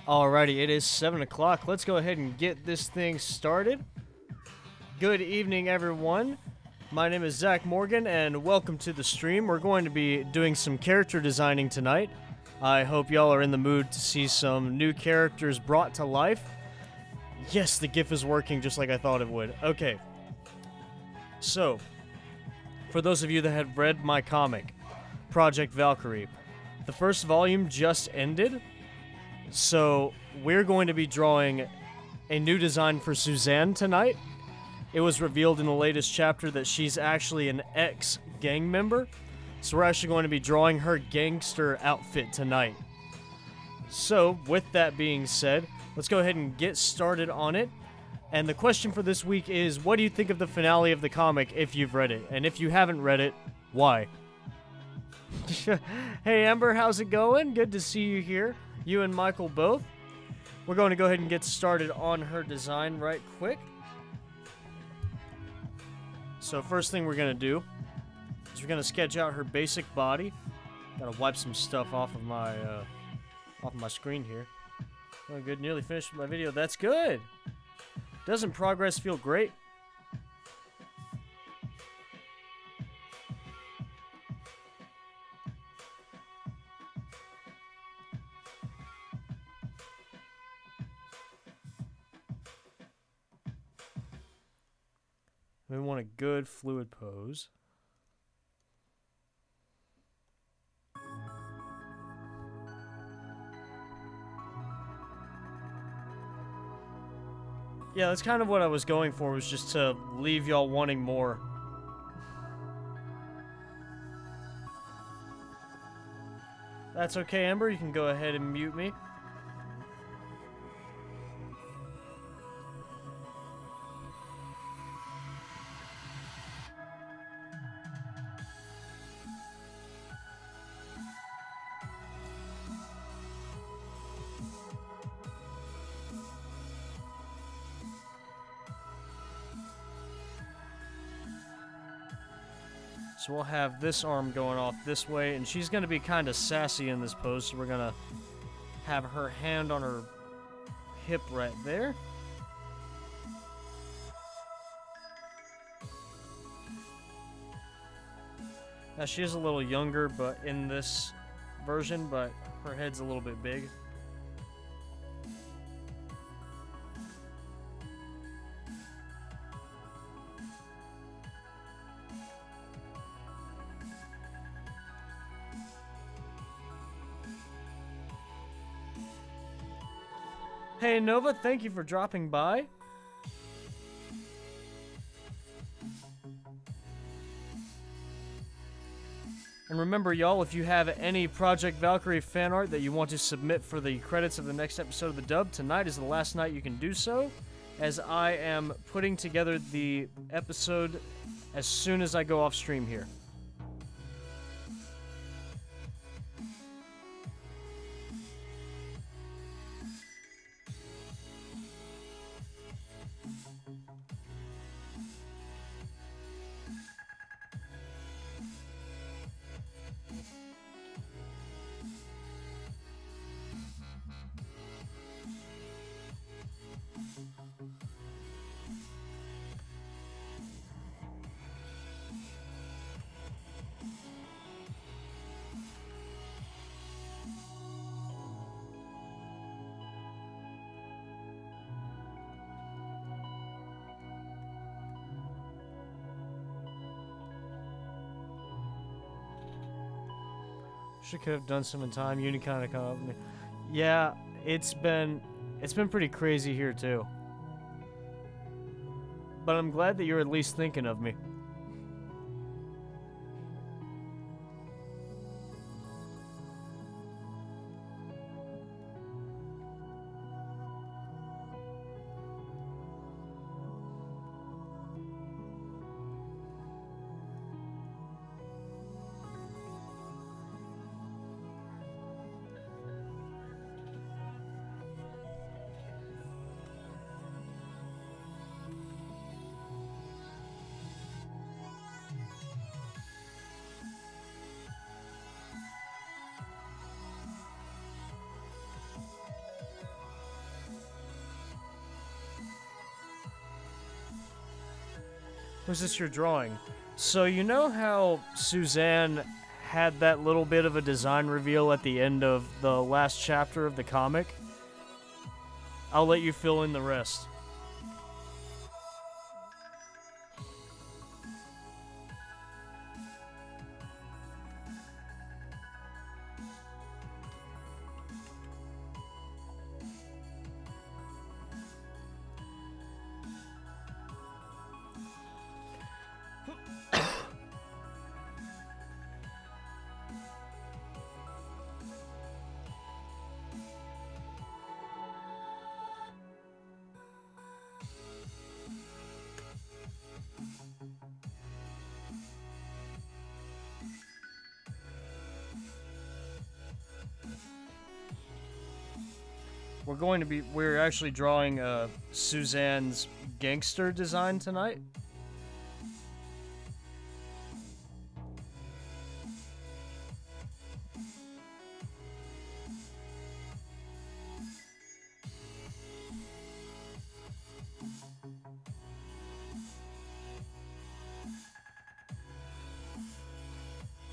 Alrighty, it is 7 o'clock. Let's go ahead and get this thing started. Good evening, everyone. My name is Zach Morgan, and welcome to the stream. We're going to be doing some character designing tonight. I hope y'all are in the mood to see some new characters brought to life. Yes, the GIF is working just like I thought it would. Okay. So, for those of you that have read my comic, Project Valkyrie, the first volume just ended. So, we're going to be drawing a new design for Suzanne tonight. It was revealed in the latest chapter that she's actually an ex-gang member. So, we're actually going to be drawing her gangster outfit tonight. So, with that being said, let's go ahead and get started on it. And the question for this week is, what do you think of the finale of the comic if you've read it? And if you haven't read it, why? Hey, Amber, how's it going? Good to see you here. You and Michael both. We're going to go ahead and get started on her design right quick. So first thing we're going to do is we're going to sketch out her basic body. Gotta wipe some stuff off of my screen here. Oh, good. Nearly finished my video. That's good. Doesn't progress feel great? We want a good fluid pose. Yeah, that's kind of what I was going for, was just to leave y'all wanting more. That's okay, Amber. You can go ahead and mute me. So we'll have this arm going off this way, and she's going to be kind of sassy in this pose, so we're going to have her hand on her hip right there. Now, she is a little younger but in this version, but her head's a little bit big. Hey, Nova, thank you for dropping by. And remember, y'all, if you have any Project Valkyrie fan art that you want to submit for the credits of the next episode of the dub, tonight is the last night you can do so, as I am putting together the episode as soon as I go off stream here. She could have done some in time. Uni kind of caught up with me. Yeah, it's been pretty crazy here too. But I'm glad that you're at least thinking of me. Who's this you're drawing? So you know how Suzanne had that little bit of a design reveal at the end of the last chapter of the comic? I'll let you fill in the rest. We're actually drawing Suzanne's gangster design tonight.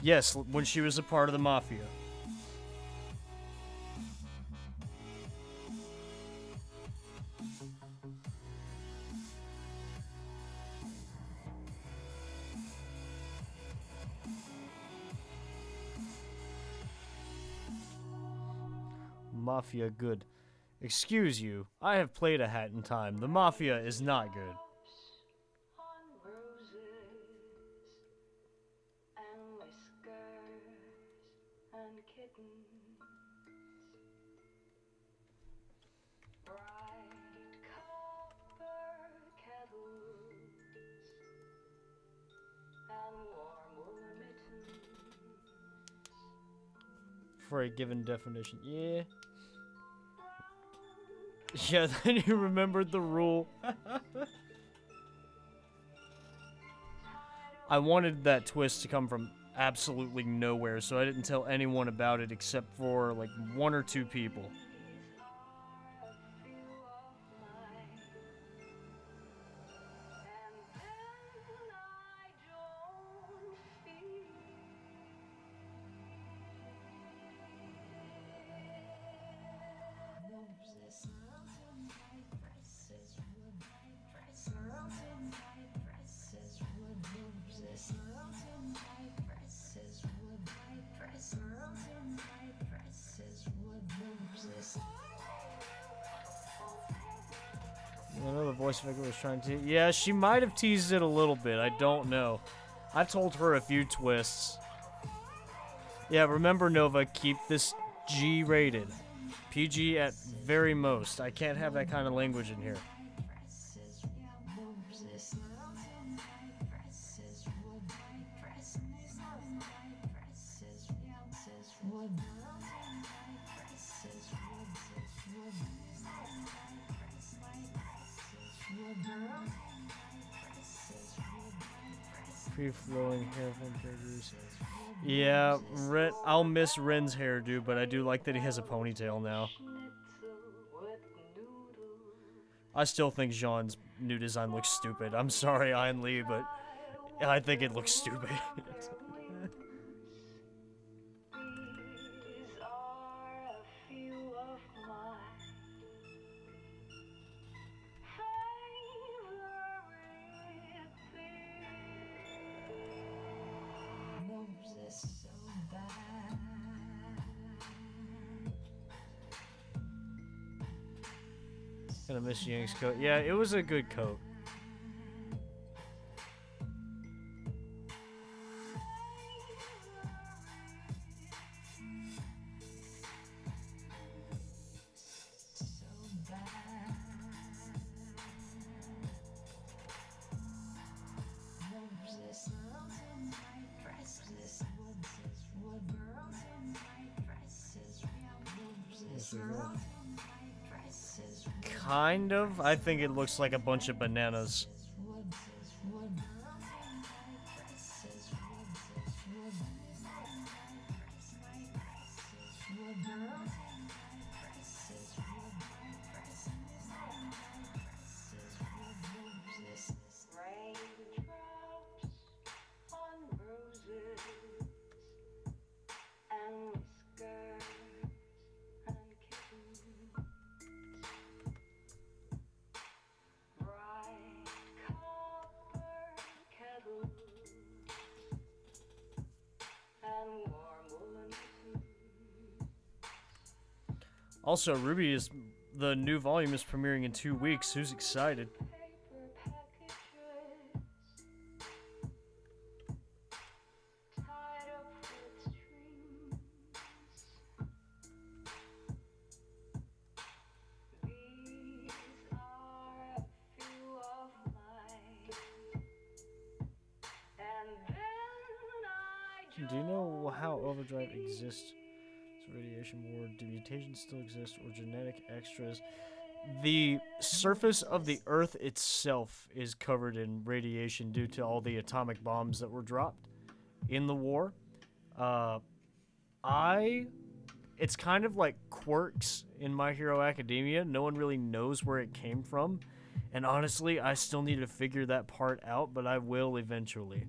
Yes, when she was a part of the Mafia. Mafia good. Excuse you, I have played a Hat in Time. The Mafia is not good. For a given definition. Yeah. Yeah, then you remembered the rule. I wanted that twist to come from absolutely nowhere, so I didn't tell anyone about it except for, like, 1 or 2 people. I know the voice figure was trying to... Yeah, she might have teased it a little bit. I don't know. I've told her a few twists. Yeah, remember, Nova, keep this G-rated. PG at very most. I can't have that kind of language in here. Free-flowing hair from characters. Yeah, I'll miss Ren's hairdo, but I do like that he has a ponytail now. I still think Jean's new design looks stupid. I'm sorry, Ian Lee, but I think it looks stupid. Gonna miss Yang's coat. Yeah, it was a good coat. Kind of. I think it looks like a bunch of bananas. Also, Ruby is the new volume is premiering in 2 weeks. Who's excited? Do you know how overdrive exists? Is radiation war? Do mutations still exist, or genetic extras? The surface of the Earth itself is covered in radiation due to all the atomic bombs that were dropped in the war. Uh, it's kind of like quirks in My Hero Academia. No one really knows where it came from. And honestly, I still need to figure that part out, but I will eventually.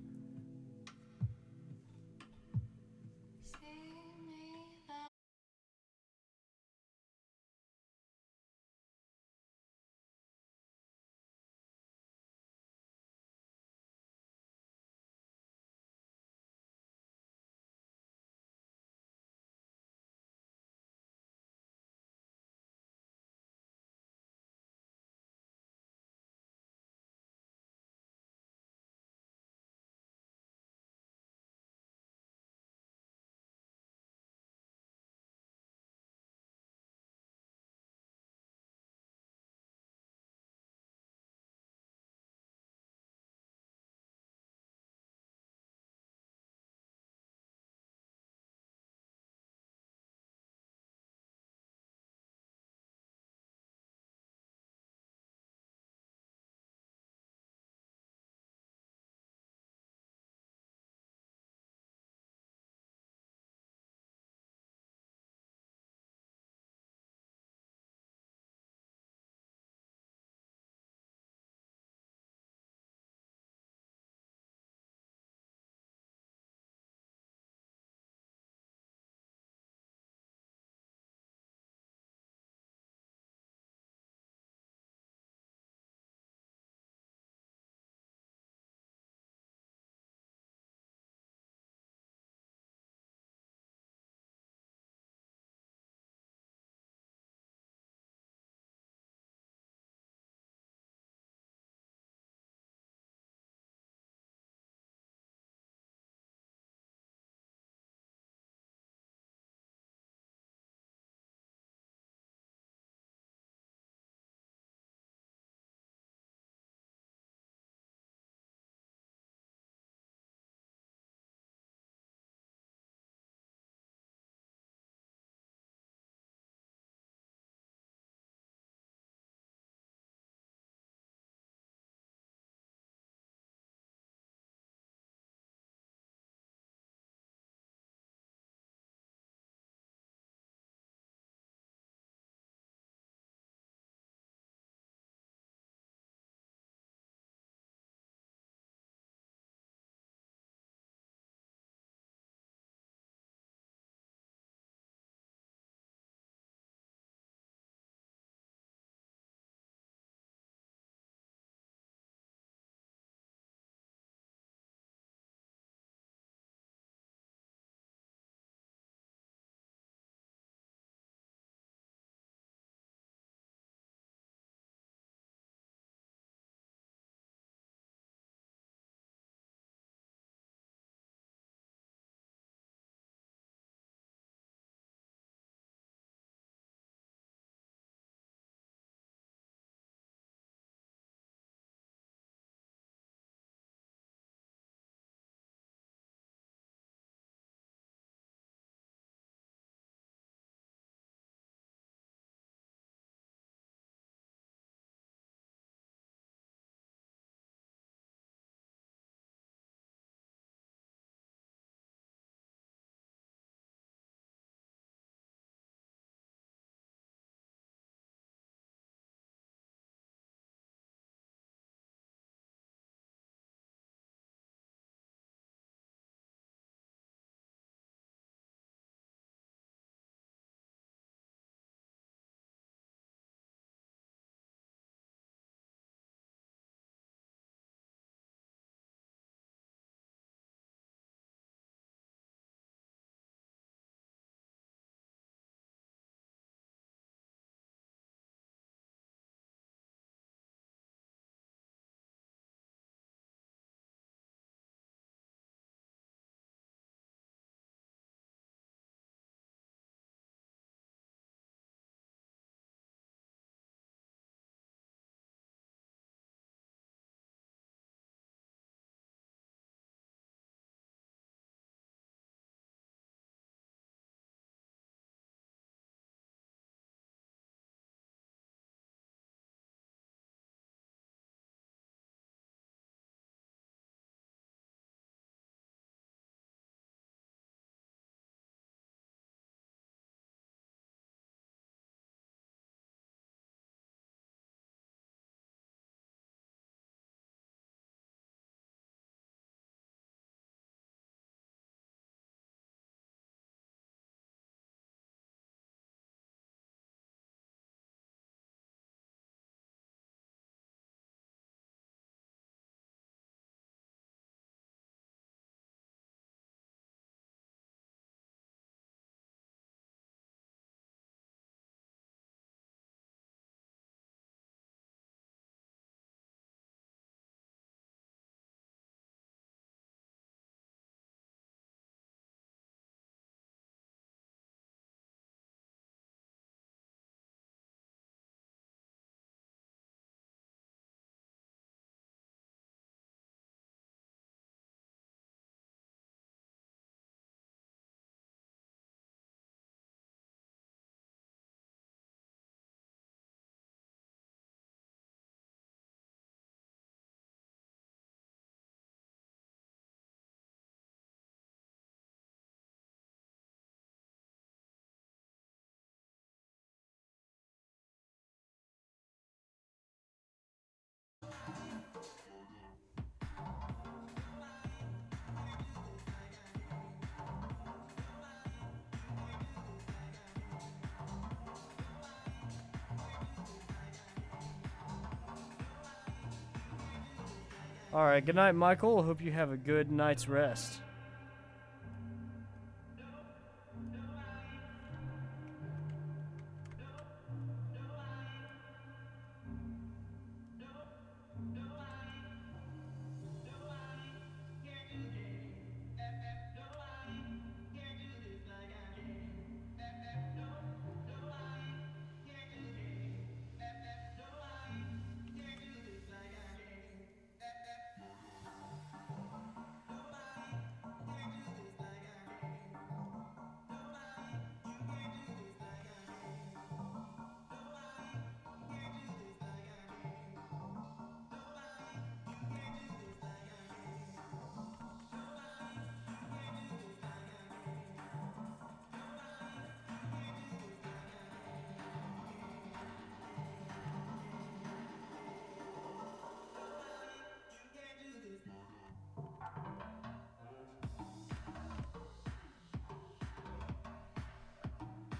Alright, good night, Michael. Hope you have a good night's rest.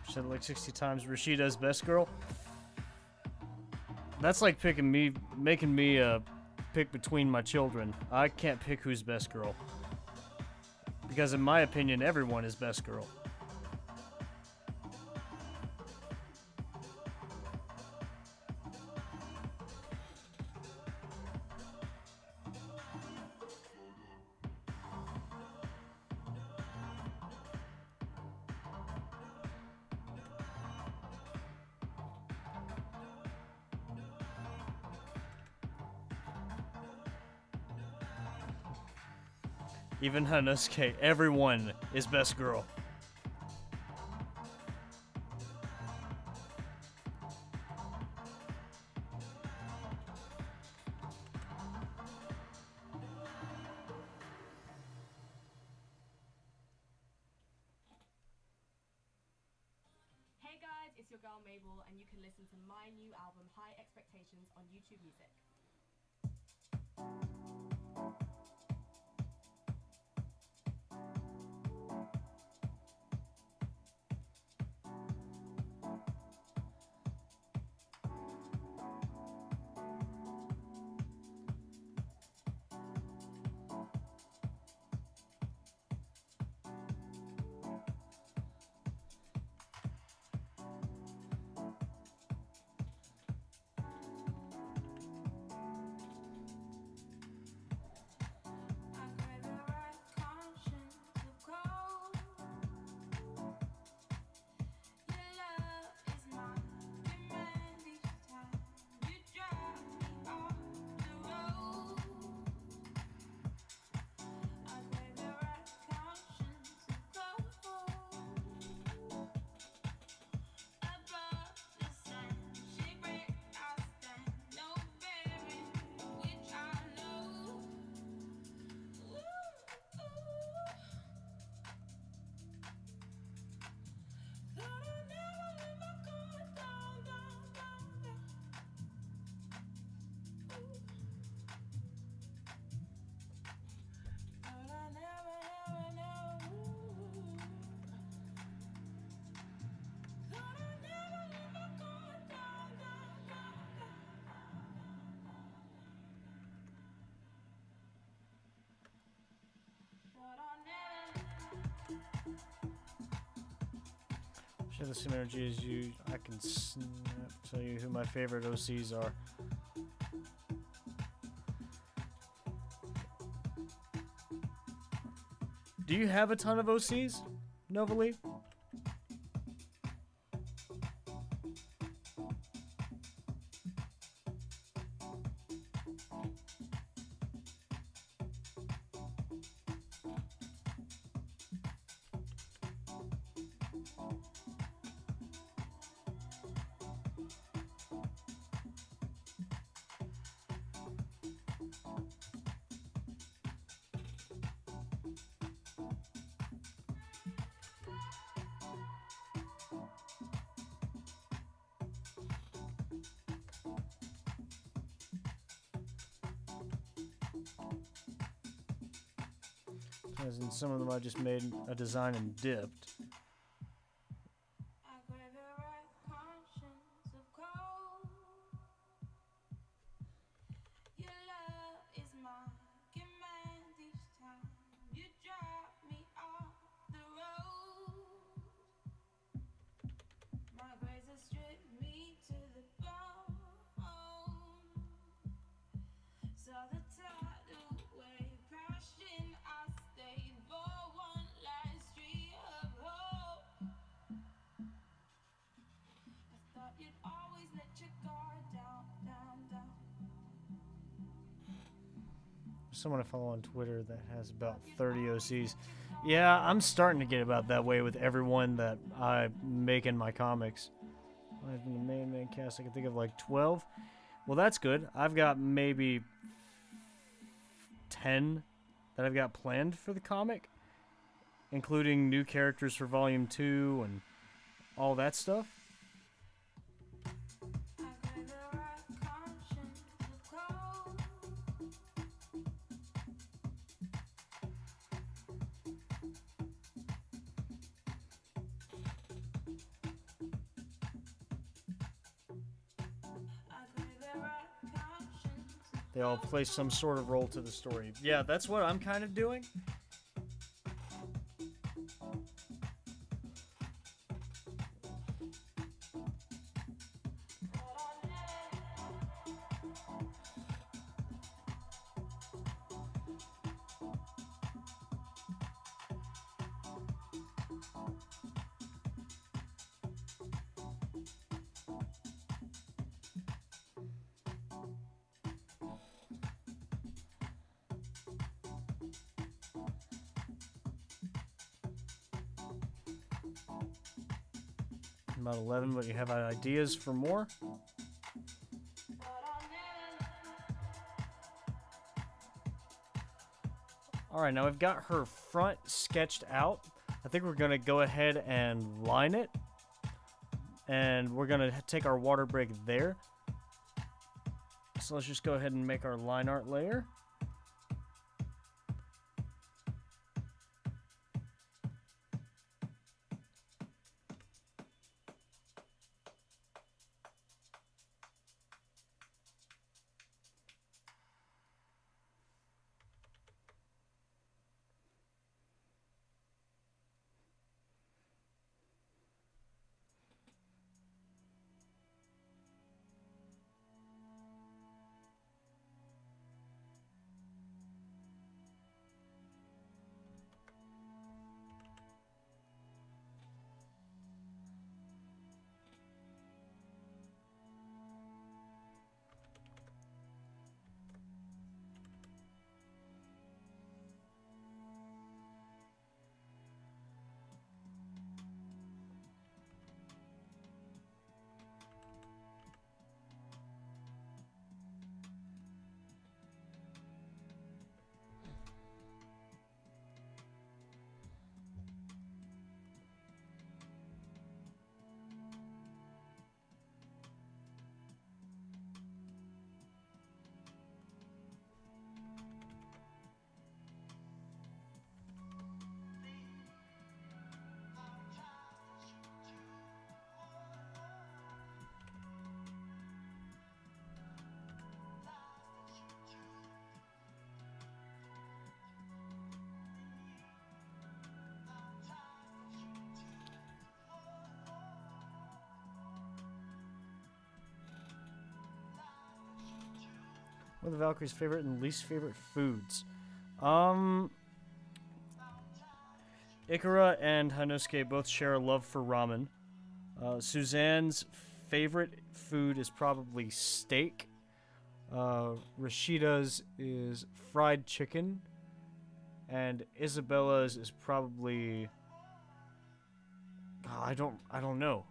Said it like 60 times. Rashida's best girl. That's like picking me, making me pick between my children. I can't pick who's best girl. Because in my opinion, everyone is best girl. Even Hanosuke, everyone is best girl. Hey guys, it's your girl Mabel, and you can listen to my new album High Expectations on YouTube Music. Share the same energy as you. I can tell you who my favorite OCs are. Do you have a ton of OCs, Novalee? As in some of them I just made a design and dipped. someone I follow on Twitter that has about 30 OCs. Yeah, I'm starting to get about that way with everyone that I make in my comics. I've been the main cast. I can think of like 12. Well, that's good. I've got maybe 10 that I've got planned for the comic, including new characters for Volume 2 and all that stuff. They all play some sort of role to the story. Yeah, that's what I'm kind of doing. About 11, but you have ideas for more? Alright, now we've got her front sketched out. I think we're going to go ahead and line it. And we're going to take our water break there. So let's just go ahead and make our line art layer. What are the Valkyrie's favorite and least favorite foods? Ikura and Hanosuke both share a love for ramen. Suzanne's favorite food is probably steak. Rashida's is fried chicken. And Isabella's is probably... Oh, I don't know.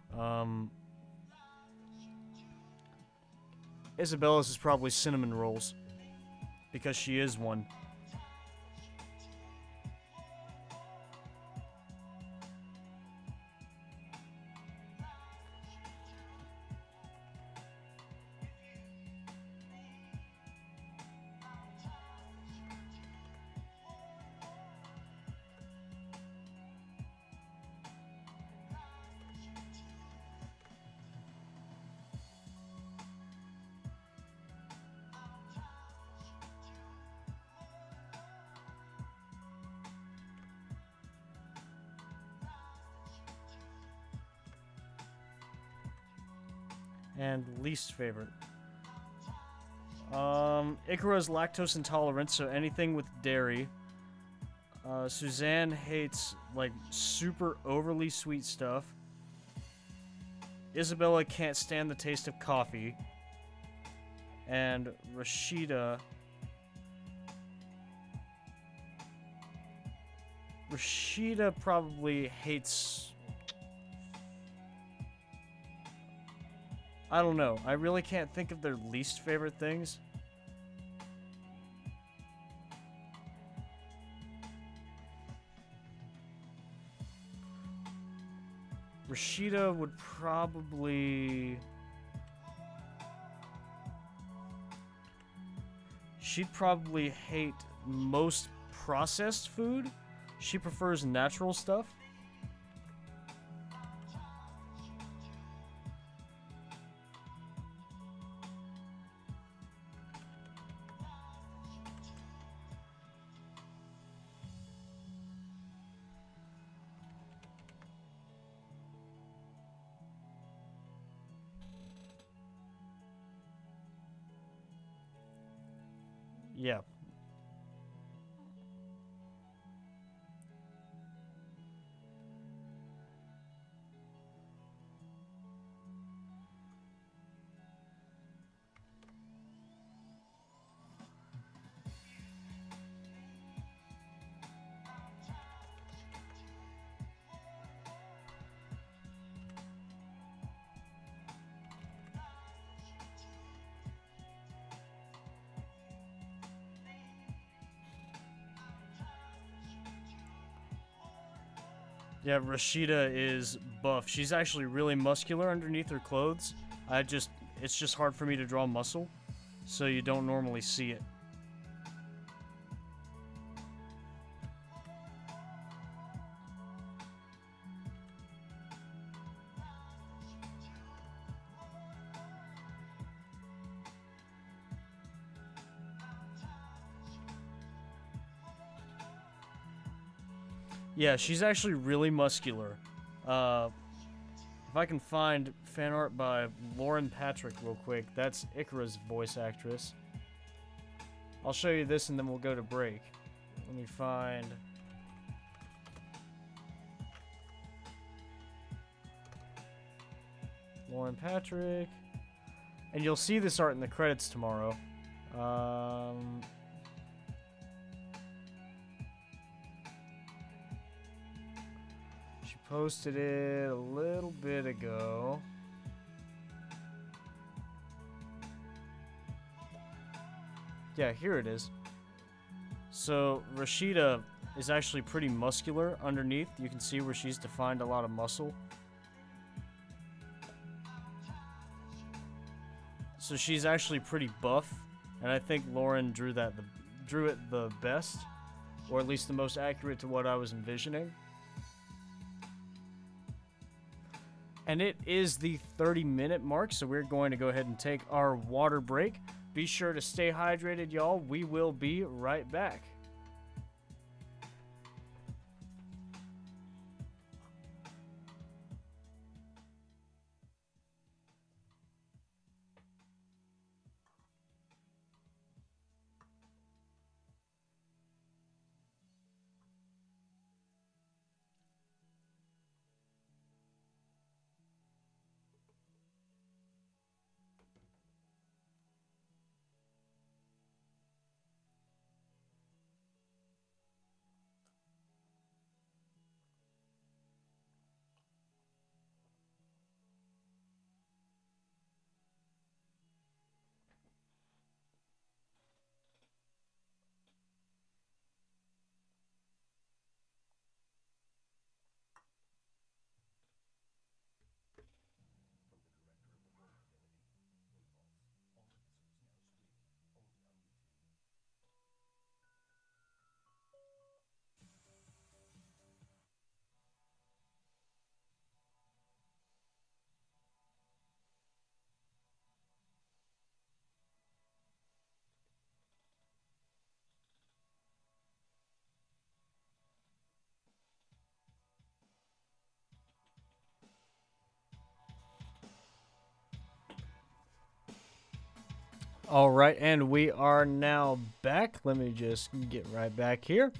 Isabella's is probably cinnamon rolls, because she is one. And least favorite. Ikura's lactose intolerant, so anything with dairy. Suzanne hates, like, super overly sweet stuff. Isabella can't stand the taste of coffee. And Rashida Rashida probably hates... I don't know. I really can't think of their least favorite things. Rashida would probably... She'd probably hate most processed food. She prefers natural stuff. Yeah. Yeah, Rashida is buff. She's actually really muscular underneath her clothes. It's just hard for me to draw muscle, so you don't normally see it. Yeah, she's actually really muscular. If I can find fan art by Lauren Patrick real quick, that's Ikara's voice actress. I'll show you this and then we'll go to break. Let me find... Lauren Patrick. And you'll see this art in the credits tomorrow. She posted it a little bit ago. Yeah, here it is. So Rashida is actually pretty muscular underneath. You can see where she's defined a lot of muscle. So she's actually pretty buff, and I think Lauren drew it the best, or at least the most accurate to what I was envisioning. And it is the 30-minute mark, so we're going to go ahead and take our water break. Be sure to stay hydrated, y'all. We will be right back. All right, and we are now back. Let me just get right back here.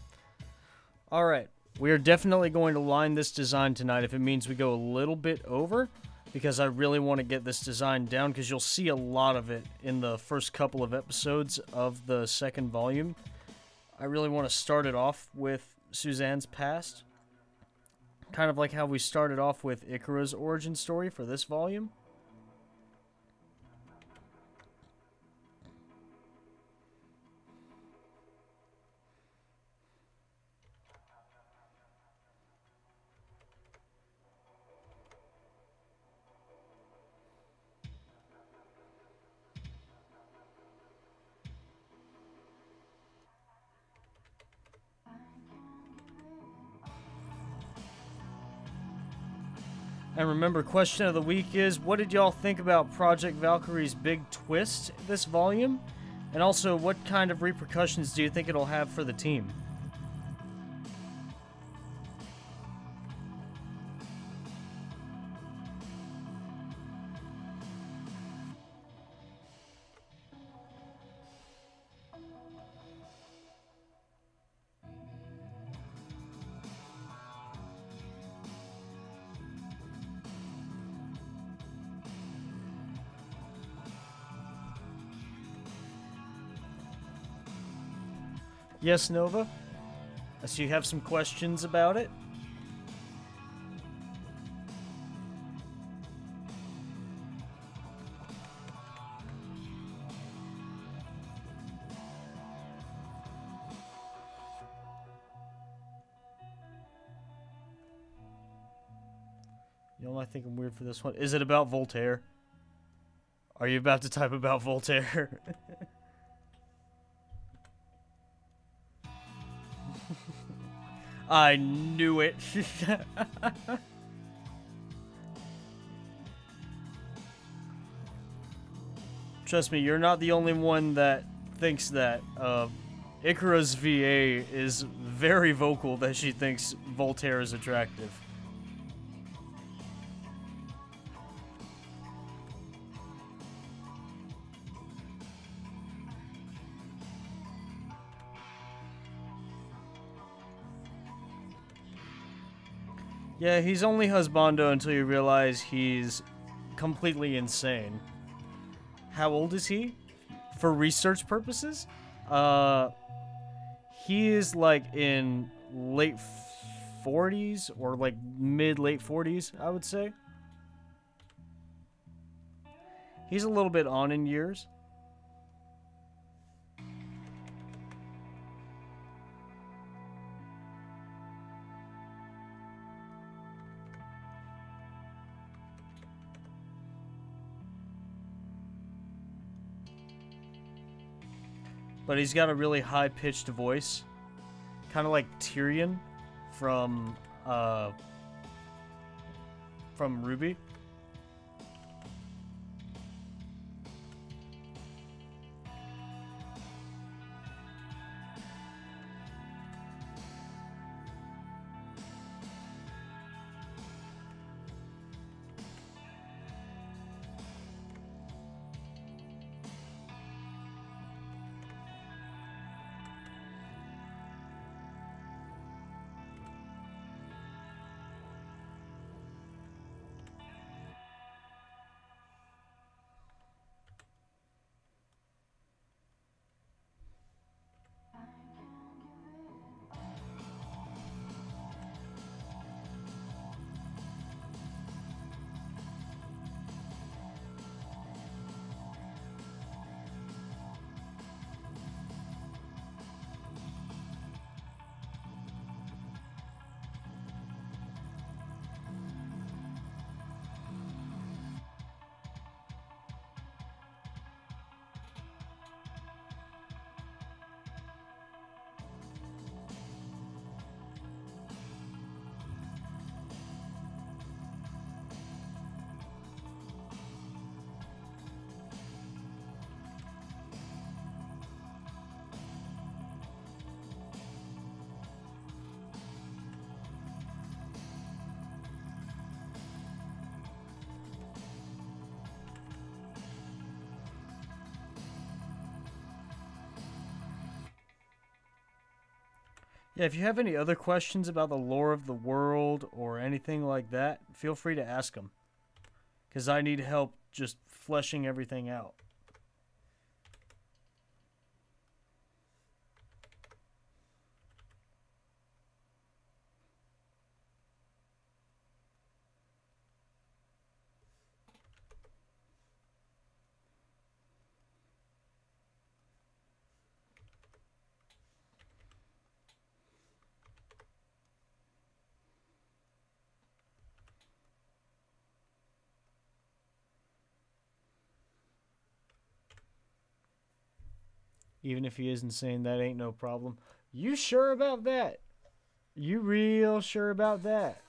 All right, we are definitely going to line this design tonight if it means we go a little bit over, because I really want to get this design down, because you'll see a lot of it in the first couple of episodes of the second volume. I really want to start it off with Suzanne's past. Kind of like how we started off with Ikara's origin story for this volume. And remember, question of the week is, what did y'all think about Project Valkyrie's big twist this volume? And also, what kind of repercussions do you think it'll have for the team? Yes, Nova? I see you have some questions about it. You know, I think I'm weird for this one. Is it about Voltaire? Are you about to type about Voltaire? I knew it. Trust me, you're not the only one that thinks that. Ikara's VA is very vocal that she thinks Voltaire is attractive. Yeah, he's only husbando until you realize he's completely insane. How old is he? For research purposes? He is like in late 40s or like mid-late 40s, I would say. He's a little bit on in years. But he's got a really high-pitched voice. Kind of like Tyrion from Ruby. Yeah, if you have any other questions about the lore of the world or anything like that, feel free to ask them. Because I need help just fleshing everything out. Even if he is insane, that ain't no problem. You sure about that? You real sure about that?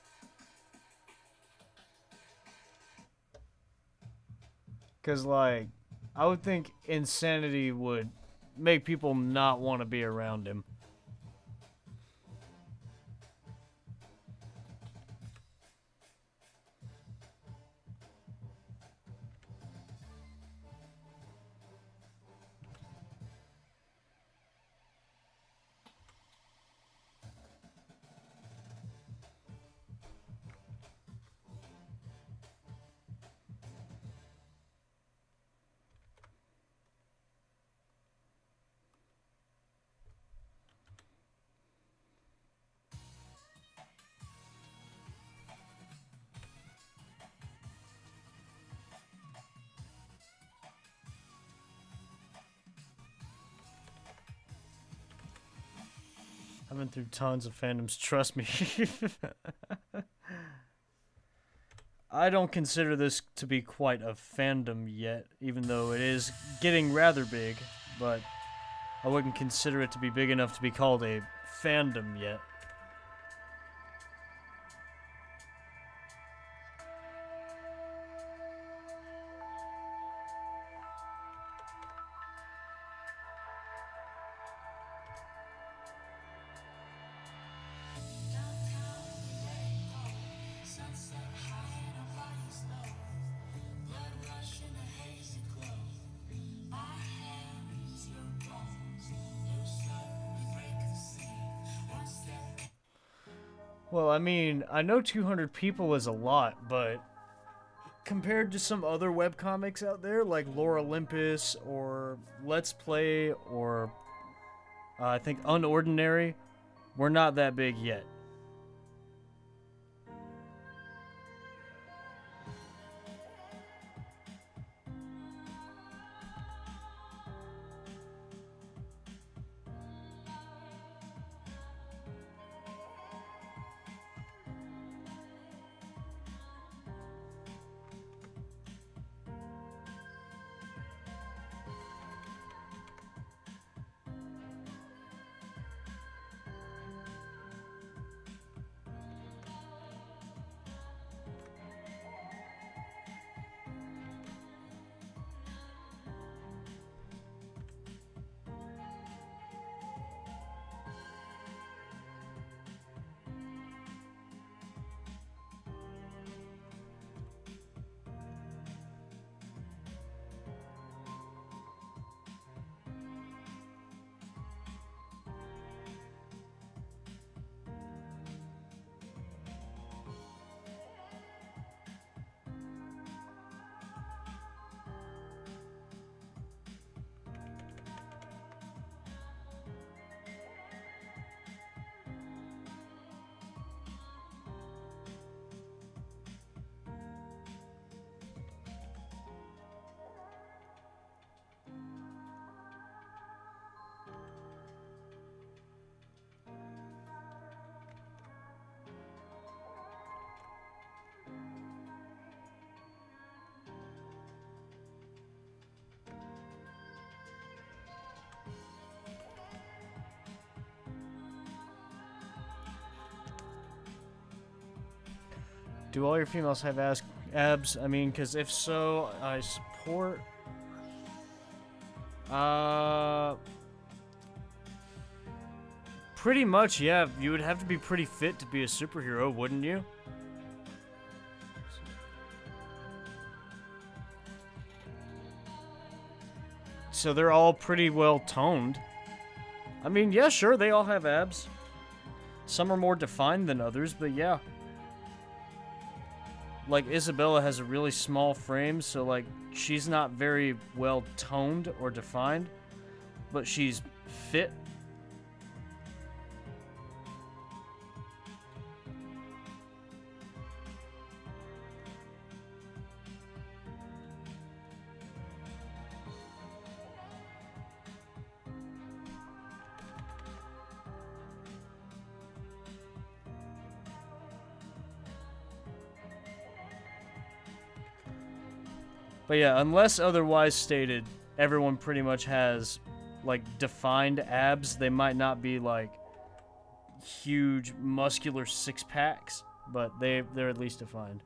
Because, like, I would think insanity would make people not want to be around him. I've been through tons of fandoms, trust me. I don't consider this to be quite a fandom yet, even though it is getting rather big, but I wouldn't consider it to be big enough to be called a fandom yet. Well, I mean, I know 200 people is a lot, but compared to some other webcomics out there, like Lore Olympus, or Let's Play, or I think Unordinary, we're not that big yet. Do all your females have abs? I mean, because if so, I support. Pretty much, yeah. You would have to be pretty fit to be a superhero, wouldn't you? So they're all pretty well toned. I mean, yeah, sure, they all have abs. Some are more defined than others, but yeah. Like, Isabella has a really small frame, so, like, she's not very well toned or defined, but she's fit. But yeah, unless otherwise stated, everyone pretty much has like defined abs. They might not be like huge muscular six packs, but they're at least defined.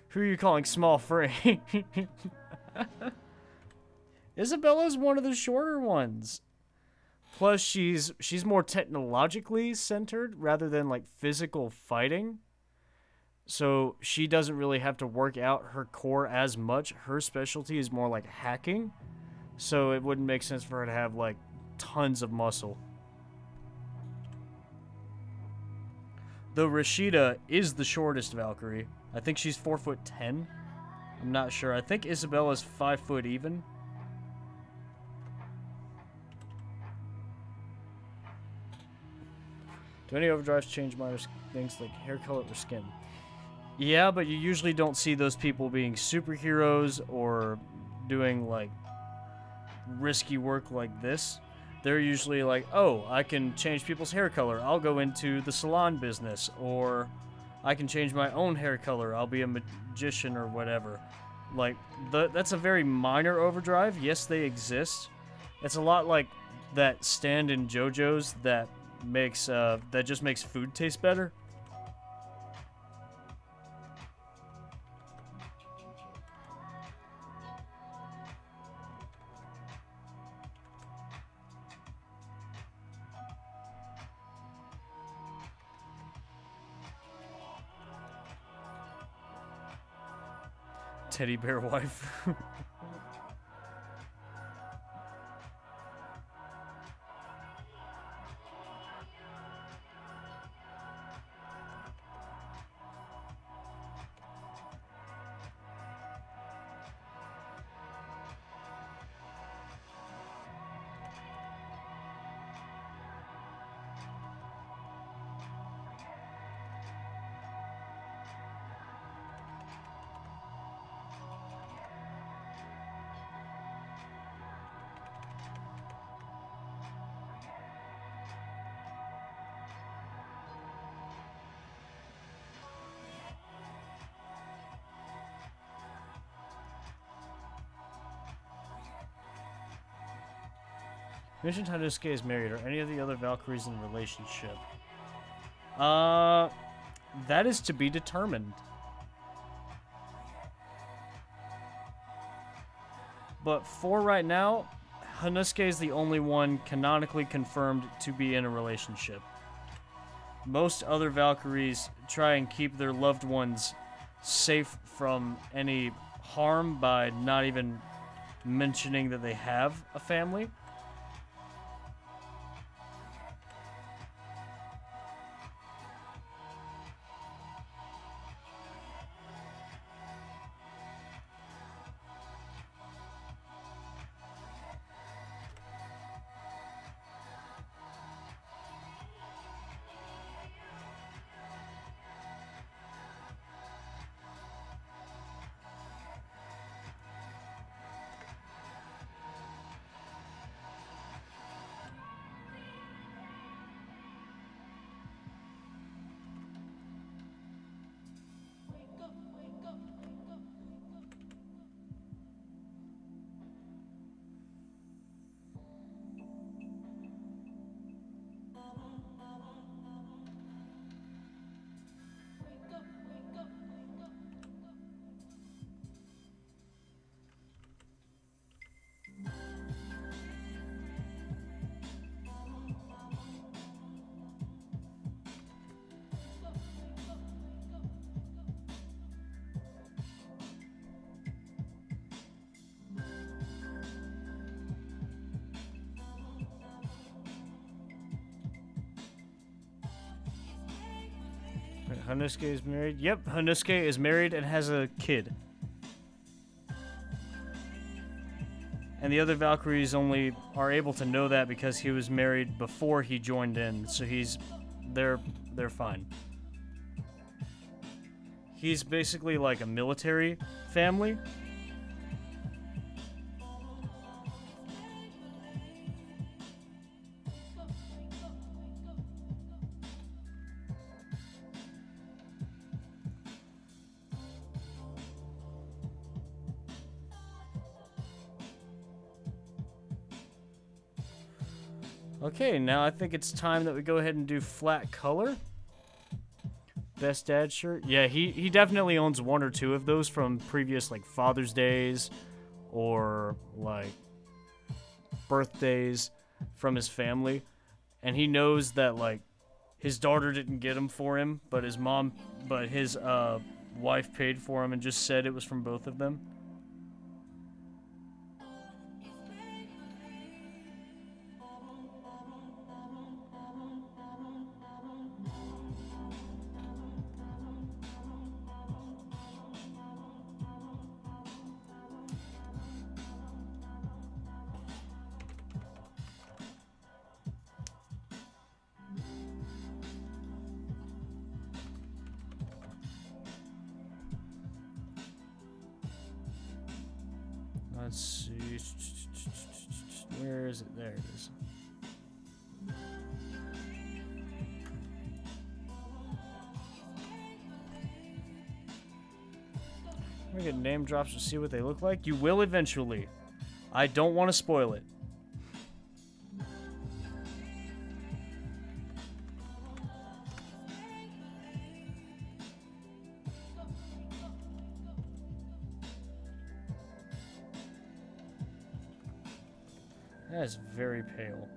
Who are you calling small frame? Isabella's one of the shorter ones. Plus, she's more technologically centered rather than like physical fighting. So she doesn't really have to work out her core as much. Her specialty is more like hacking. So it wouldn't make sense for her to have like tons of muscle. Though Rashida is the shortest Valkyrie. I think she's 4'10". I'm not sure. I think Isabella's 5 foot even. Do any overdrives change minor things like hair color or skin? Yeah, but you usually don't see those people being superheroes or doing like risky work like this. They're usually like, oh, I can change people's hair color. I'll go into the salon business. Or I can change my own hair color. I'll be a magician or whatever. Like, that's a very minor overdrive. Yes, they exist. It's a lot like that stand in JoJo's that just makes food taste better. Teddy bear wife. Mission Tanusuke is married, or any of the other Valkyries in a relationship? That is to be determined. But for right now, Hanusuke is the only one canonically confirmed to be in a relationship. Most other Valkyries try and keep their loved ones safe from any harm by not even mentioning that they have a family. Hanusuke is married. Yep, Hanusuke is married and has a kid. And the other Valkyries only are able to know that because he was married before he joined in, so they're fine. He's basically like a military family. Okay, now I think it's time that we go ahead and do flat color. Best dad shirt. Yeah, he definitely owns one or two of those from previous, like, Father's Days or, like, birthdays from his family. And he knows that, like, his daughter didn't get them for him, but his wife paid for them and just said it was from both of them. Let's see. Where is it? There it is. We get name drops to see what they look like. You will eventually. I don't want to spoil it. That is very pale.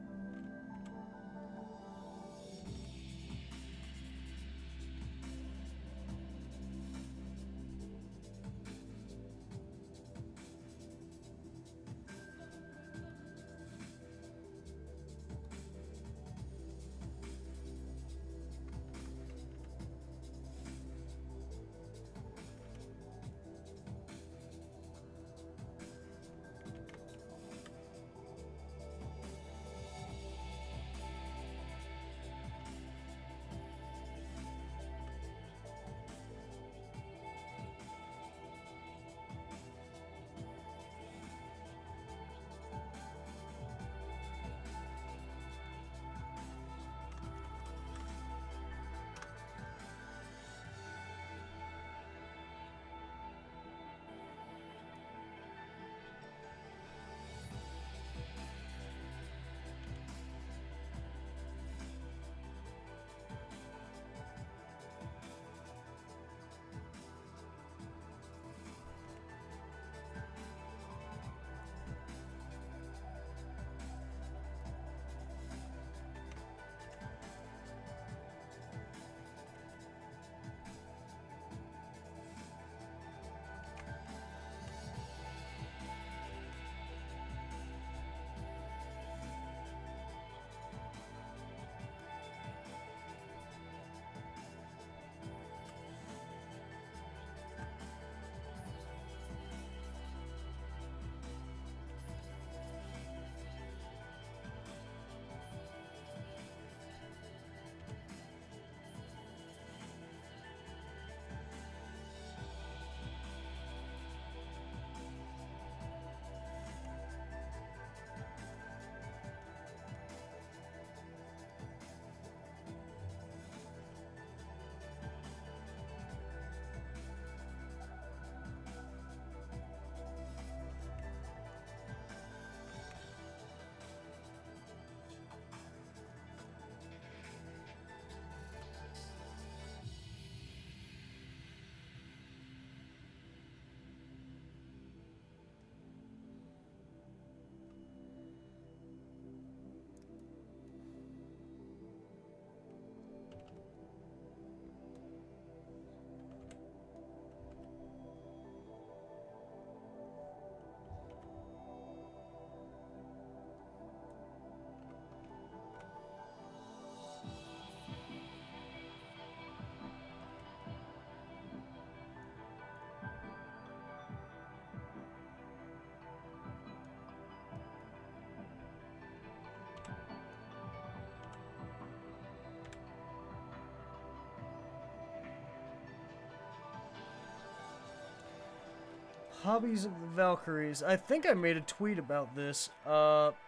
Hobbies of the Valkyries. I think I made a tweet about this.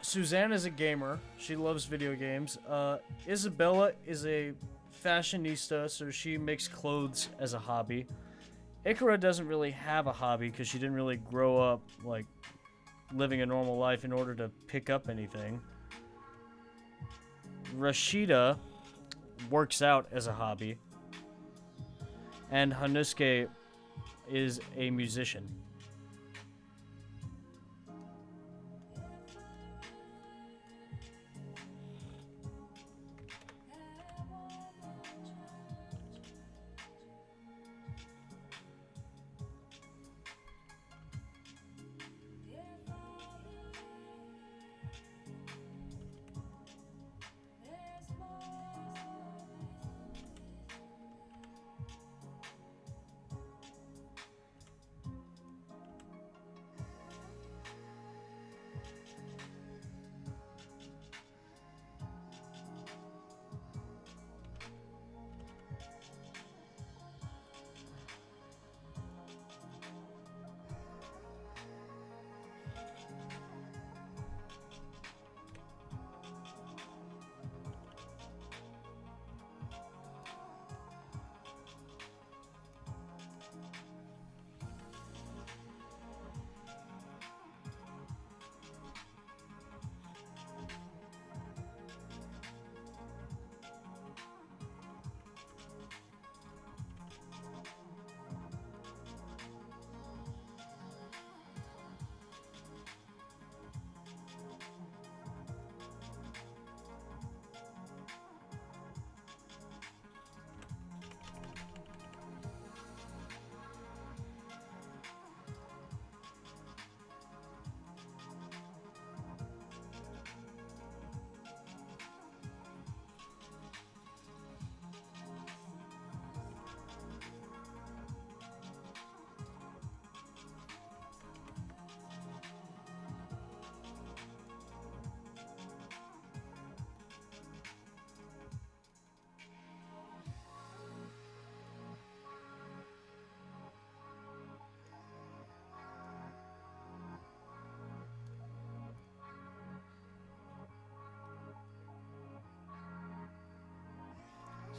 Suzanne is a gamer. She loves video games. Isabella is a fashionista, so she makes clothes as a hobby. Ikara doesn't really have a hobby because she didn't really grow up, like, living a normal life in order to pick up anything. Rashida works out as a hobby, and Hanusuke is a musician.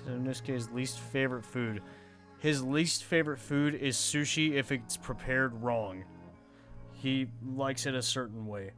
Hanusuke's least favorite food. His least favorite food is sushi if it's prepared wrong. He likes it a certain way.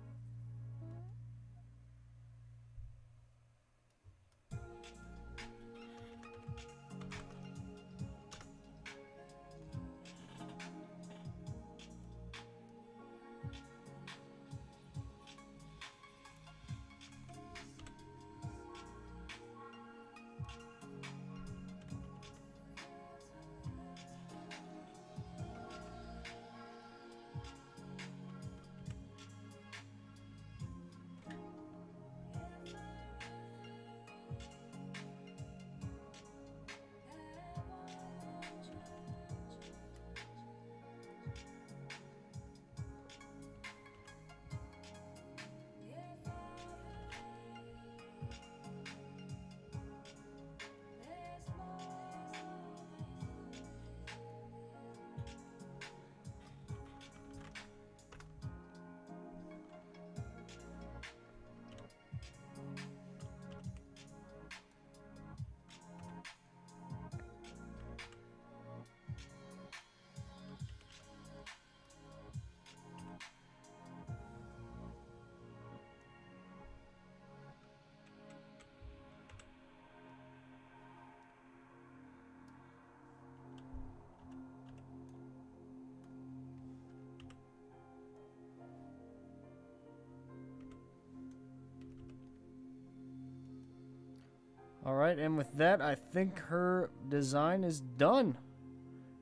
Alright, and with that, I think her design is done.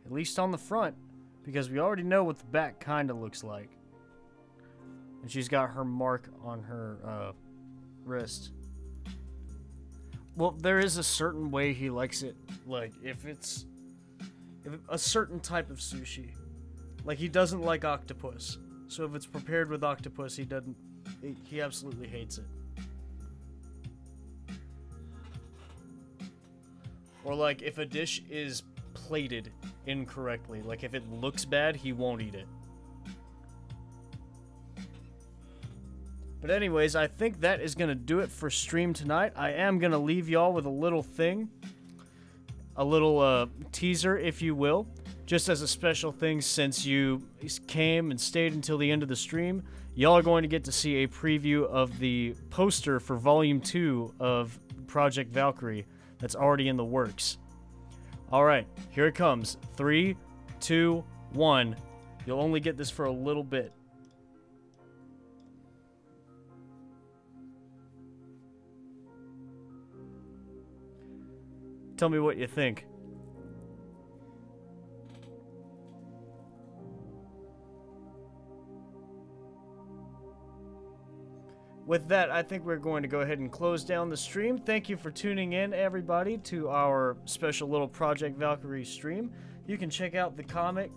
At least on the front. Because we already know what the back kind of looks like. And she's got her mark on her wrist. Well, there is a certain way he likes it. Like, if a certain type of sushi. Like, he doesn't like octopus. So if it's prepared with octopus, he absolutely hates it. Or like, if a dish is plated incorrectly, like if it looks bad, he won't eat it. But anyways, I think that is going to do it for stream tonight. I am going to leave y'all with a little thing. A little teaser, if you will. Just as a special thing, since you came and stayed until the end of the stream, y'all are going to get to see a preview of the poster for Volume 2 of Project Valkyrie that's already in the works. Alright, here it comes. 3, 2, 1. You'll only get this for a little bit. Tell me what you think. With that, I think we're going to go ahead and close down the stream. Thank you for tuning in, everybody, to our special little Project Valkyrie stream. You can check out the comic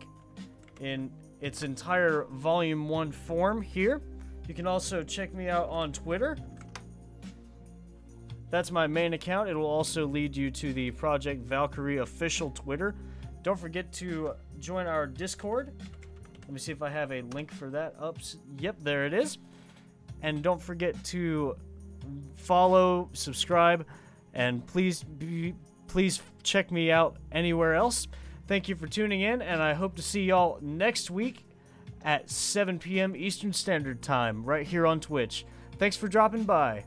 in its entire Volume 1 form here. You can also check me out on Twitter. That's my main account. It will also lead you to the Project Valkyrie official Twitter. Don't forget to join our Discord. Let me see if I have a link for that up. Yep, there it is. And don't forget to follow, subscribe, and please check me out anywhere else. Thank you for tuning in, and I hope to see y'all next week at 7 p.m. Eastern Standard Time right here on Twitch. Thanks for dropping by.